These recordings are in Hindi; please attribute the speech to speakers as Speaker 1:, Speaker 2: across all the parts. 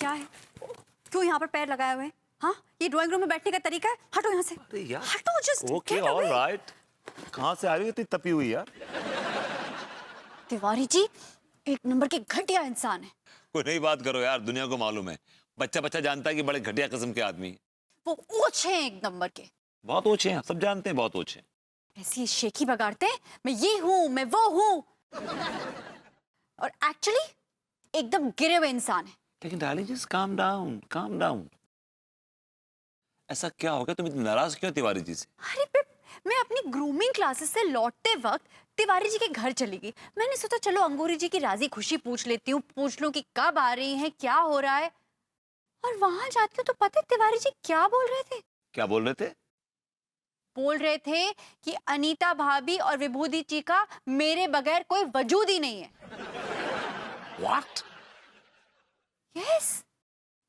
Speaker 1: क्या है? क्यों यहाँ पर पैर लगाए हुए हैं? हाँ, ये ड्राइंग रूम में बैठने का तरीका है? हटो यहाँ से।
Speaker 2: अरे यार,
Speaker 1: हटो, just
Speaker 2: okay,
Speaker 1: get away.
Speaker 2: Alright. कहाँ से आ रही हो इतनी तपी हुई यार?
Speaker 1: तिवारी जी एक नंबर के घटिया इंसान है।
Speaker 2: कोई नई बात करो यार, दुनिया को मालूम है। बच्चा बच्चा जानता है कि बड़े घटिया किस्म के आदमी हैं।
Speaker 1: वो ऊंच हैं एक नंबर के।
Speaker 2: बहुत ऊंचे हैं, सब जानते हैं, बहुत ऊंचे हैं।
Speaker 1: ऐसी शेखी बगाड़ते हैं, मैं ये हूँ, मैं वो हूँ, और एक्चुअली एकदम गिरे हुए इंसान है।
Speaker 2: लेकिन darling just calm down, calm down. ऐसा क्या हो गया, तुम इतनी नाराज क्यों तिवारी जी से?
Speaker 1: अरे मैं अपनी ग्रूमिंग क्लासेस से लौटते वक्त तिवारी जी के घर चली गई। मैंने सोचा चलो अंगूरी जी की राजी खुशी पूछ लेती हूँ, पूछ लूं कि कब आ रही हैं, क्या हो रहा है। और वहां जाती हूँ तो पता है तिवारी जी क्या बोल रहे थे?
Speaker 2: क्या बोल रहे थे?
Speaker 1: बोल रहे थे कि अनीता भाभी और विभूति जी का मेरे बगैर कोई वजूद ही नहीं है।
Speaker 2: What?
Speaker 1: यस,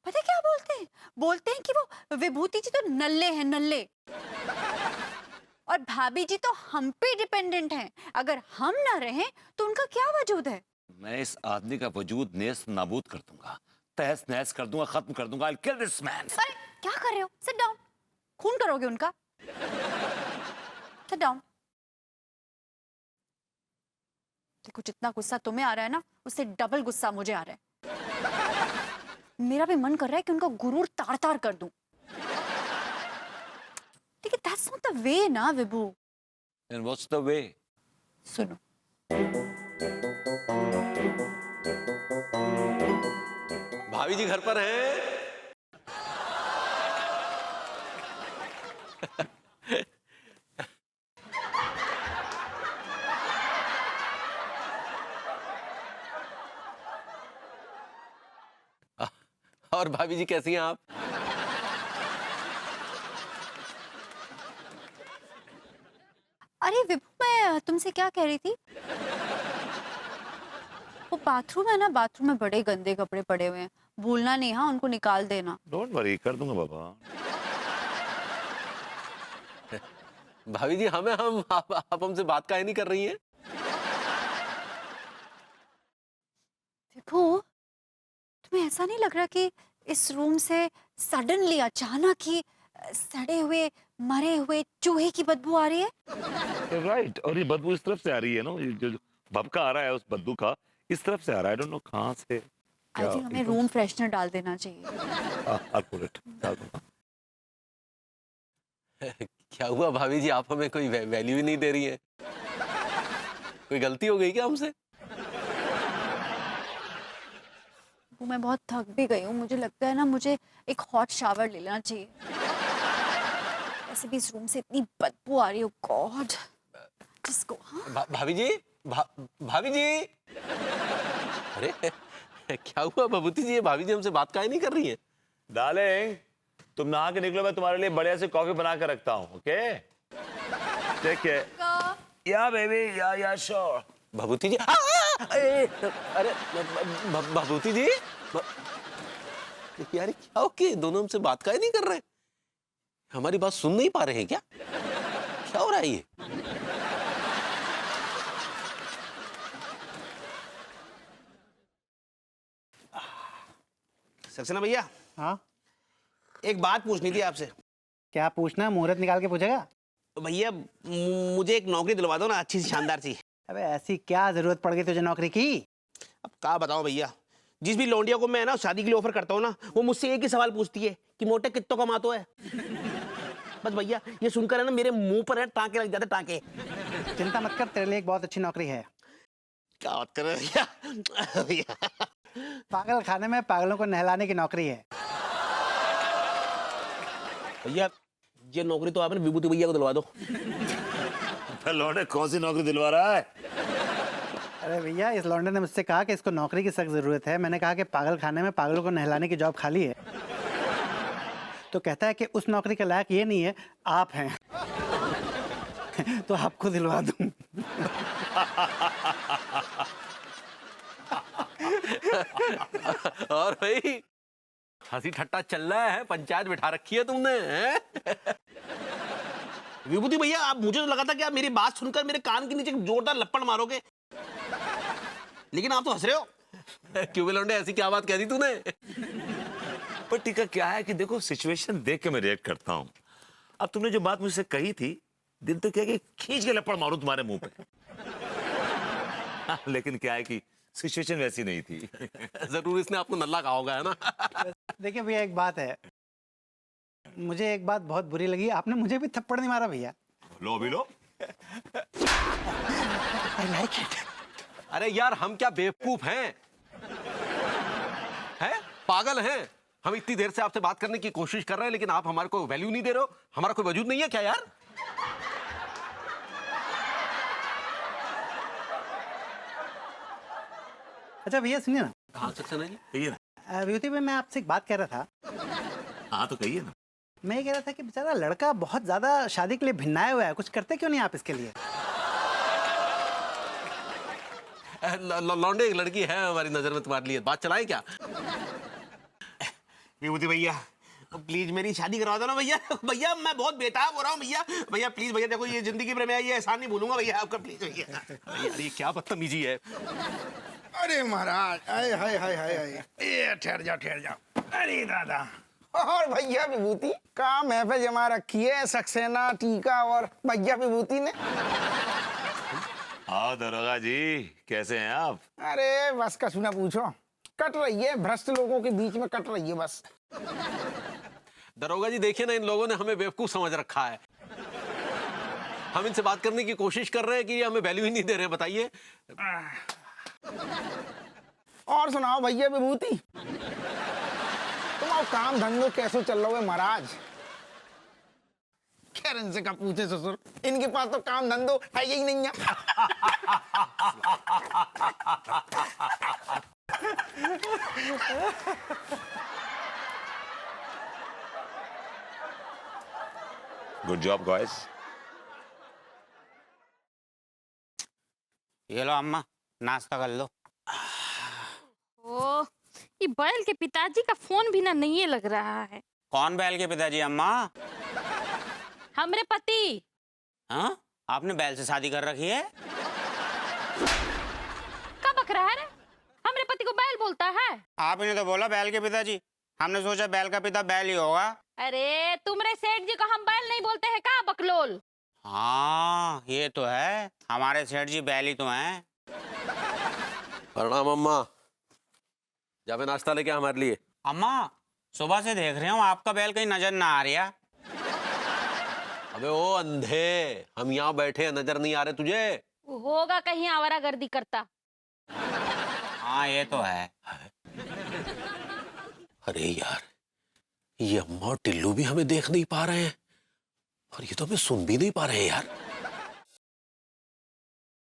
Speaker 1: पता है क्या बोलते हैं? बोलते हैं कि वो विभूति जी तो नल्ले हैं, नल्ले, और भाभी जी तो हम पे डिपेंडेंट हैं। अगर हम ना रहें तो उनका क्या वजूद है?
Speaker 2: मैं इस आदमी का वजूद नेस्त नाबूद कर दूंगा, तहस नहस कर दूंगा, खत्म कर दूंगा। I'll kill this man.
Speaker 1: अरे क्या कर रहे हो? Sit down. खून करोगे उनका? Sit down. देखो जितना गुस्सा तुम्हें आ रहा है ना, उससे डबल गुस्सा मुझे आ रहा है। मेरा भी मन कर रहा है कि उनका गुरूर तार तार कर दूं। लेकिन that's not the way ना विभू।
Speaker 2: And what's the way?
Speaker 1: सुनो,
Speaker 3: भाभी जी घर पर हैं? और भाभी जी कैसी हैं आप?
Speaker 1: अरे विभू मैं तुमसे क्या कह रही थी? वो बाथरूम है ना, बाथरूम में बड़े गंदे कपड़े पड़े हुए हैं, भूलना नहीं, हाँ उनको निकाल देना।
Speaker 2: Don't worry, कर दूंगा बाबा।
Speaker 3: भाभी जी हमें आप हमसे बात काहे नहीं कर रही हैं?
Speaker 1: देखो तुम्हें ऐसा नहीं लग रहा कि इस रूम से सडनली अचानक ही सड़े हुए मरे हुए चूहे की बदबू आ रही है?
Speaker 2: राइट, और ये बदबू इस तरफ से आ रही है ना, ये जो भभका आ रहा है उस बदबू का, इस तरफ से आ रहा है। आई डोंट नो कहाँ से।
Speaker 1: आई थिंक हमें रूम फ्रेशनर डाल देना चाहिए।
Speaker 2: I'll put it, डाल दूंगा।
Speaker 3: क्या हुआ भाभी जी, आप हमें कोई वैल्यू ही नहीं दे रही हैं? कोई गलती हो गई क्या हमसे?
Speaker 1: वो मैं बहुत थक भी गई हूँ, मुझे लगता है ना मुझे एक हॉट शावर ले लेना चाहिए। ऐसे भी इस रूम से इतनी बदबू आ रही है, गॉड। जिसको
Speaker 3: भाभी जी, भाभी जी, अरे क्या हुआ विभूति जी, ये भाभी जी हमसे बात काहे नहीं कर रही हैं?
Speaker 2: डार्लिंग तुम नहा के निकलो, मैं तुम्हारे लिए बढ़िया से कॉफी बना कर रखता हूँ। Okay, take care. Yeah baby, yeah sure.
Speaker 3: Bhabhuti ji, अरे भभूति जी, यार क्या ओके, दोनों हमसे बात काहे नहीं कर रहे? हमारी बात सुन नहीं पा रहे हैं क्या? क्या हो रहा है ये?
Speaker 4: सक्सेना भैया,
Speaker 5: हाँ
Speaker 4: एक बात पूछनी थी आपसे।
Speaker 5: क्या पूछना है? मुहूर्त निकाल के पूछेगा?
Speaker 4: तो भैया मुझे एक नौकरी दिलवा दो ना, अच्छी सी शानदार सी।
Speaker 5: अबे ऐसी क्या जरूरत पड़ गई तुझे नौकरी की?
Speaker 4: अब क्या बताऊं भैया, जिस भी लौंडिया को मैं ना शादी के लिए ऑफर करता हूँ ना, वो मुझसे एक ही सवाल पूछती है कि मोटे कितनों कमातो है। बस भैया ये सुनकर है ना मेरे मुंह पर है टांके लग जाते, टांके।
Speaker 5: चिंता मत कर, तेरे लिए एक बहुत अच्छी नौकरी है।
Speaker 4: क्या बात कर रहे हो भैया?
Speaker 5: पागल खाने में पागलों को नहलाने की नौकरी है।
Speaker 4: भैया ये नौकरी तो आपने विभूति भैया को दिलवा दो।
Speaker 2: लौंडे कौन सी नौकरी दिलवा रहा है?
Speaker 5: अरे भैया इस लौंडे ने मुझसे कहा कि इसको नौकरी की सख्त जरूरत है। मैंने कहा कि पागल खाने में पागलों को नहलाने की जॉब खाली है। तो कहता है कि उस नौकरी के लायक ये नहीं है, आप हैं। तो आपको दिलवा दूं।
Speaker 3: और भाई हंसी ठट्टा चल रहा है, पंचायत बिठा रखी है तुमने, हैं?
Speaker 4: विभूति भैया आप, मुझे तो लगा था कि आप मेरी बात सुनकर मेरे कान के नीचे एक जोरदार लपड़ मारोगे, लेकिन आप तो हंस रहे हो।
Speaker 3: क्यों लौंडे, ऐसी क्या बात कह दी तूने?
Speaker 2: पर टीका क्या है कि देखो सिचुएशन देख के मैं रिएक्ट करता हूँ। अब तुमने जो बात मुझसे कही थी, दिल तो क्या कि खींच के लपड़ मारूं तुम्हारे मुंह पे। लेकिन क्या है कि सिचुएशन वैसी नहीं थी।
Speaker 3: जरूर इसने आपको नल्ला कहा होगा, है ना?
Speaker 5: देखिए भैया एक बात है, मुझे एक बात बहुत बुरी लगी, आपने मुझे भी थप्पड़ नहीं मारा भैया।
Speaker 2: लो भी लो।
Speaker 5: I like it.
Speaker 3: अरे यार, हम क्या बेवकूफ हैं? हैं? पागल हैं? हम इतनी देर से आपसे बात करने की कोशिश कर रहे हैं, लेकिन आप हमारे को वैल्यू नहीं दे रहे हो। हमारा कोई वजूद नहीं है क्या यार?
Speaker 5: अच्छा भैया सुनिए ना,
Speaker 3: हाँ सक्सेना जी।
Speaker 2: कहिए ना।
Speaker 5: विभूति भाई मैं आपसे एक बात कह रहा था।
Speaker 2: हाँ तो कहिए ना।
Speaker 5: मैं ये कह रहा था कि बेचारा लड़का बहुत ज्यादा शादी के लिए भिन्नाया हुआ है, कुछ करते क्यों नहीं आप इसके लिए?
Speaker 3: लौंडे, एक लड़की है हमारी नजर में तुम्हारे लिए, बात चलाएं क्या?
Speaker 4: विभूति भैया प्लीज मेरी शादी करवा दो ना भैया। भैया मैं बहुत बेताब हो रहा हूँ भैया। भैया प्लीज भैया, देखो ये जिंदगी भर में ये एहसान नहीं भूलूंगा भैया आपका, प्लीज भैया।
Speaker 3: यार ये क्या बदतमीजी है?
Speaker 6: अरे महाराज, हाय हाय हाय हाय हाय, ये ठहर जाओ ठहर जाओ। अरे दादा, और भैया विभूति का महफिल जमा रखी है सक्सेना, टीका और भैया विभूति ने।
Speaker 2: हाँ दरोगा जी, कैसे हैं आप?
Speaker 6: अरे बस कछु ना पूछो, कट रही है, भ्रष्ट लोगों के बीच में कट रही है बस।
Speaker 3: दरोगा जी देखिए ना, इन लोगों ने हमें बेवकूफ समझ रखा है। हम इनसे बात करने की कोशिश कर रहे हैं कि ये हमें वैल्यू ही नहीं दे रहे। बताइए।
Speaker 6: और सुनाओ भैया विभूति, तुम्हारा काम धंधो कैसे चल रहा है महाराज? खैर इनसे का पूछे ससुर, इनके पास तो काम धंधो है ही नहीं है।
Speaker 2: Good job guys.
Speaker 4: ये लो अम्मा, नाश्ता कर लो।
Speaker 7: ओ, ये बैल के पिताजी का फोन भी ना नहीं लग रहा है।
Speaker 8: कौन बैल के पिताजी अम्मा?
Speaker 7: हमरे पति।
Speaker 8: हाँ, आपने बैल से शादी कर रखी है?
Speaker 7: कब बक रहा है रे? हमरे पति को बैल बोलता है?
Speaker 8: आप ही ने तो बोला बैल के पिताजी, हमने सोचा बैल का पिता बैल ही होगा।
Speaker 7: अरे तुमरे सेठ जी को हम बैल नहीं बोलते हैं का बकलोल?
Speaker 8: हाँ ये तो है, हमारे सेठ जी बैल ही तो हैं।
Speaker 3: प्रणाम अम्मा, जावे नाश्ता लेके आ हमारे लिए।
Speaker 8: अम्मा सुबह से देख रहे हूँ आपका बैल कहीं नजर ना आ रहा।
Speaker 3: अबे ओ अंधे, हम यहाँ बैठे हैं, नजर नहीं आ रहे तुझे?
Speaker 7: होगा कहीं आवारागर्दी करता।
Speaker 8: हाँ ये तो है।
Speaker 3: अरे यार, ये अम्मा और टिल्लू भी हमें देख नहीं पा रहे हैं, और ये तो हमें सुन भी नहीं पा रहे हैं यार।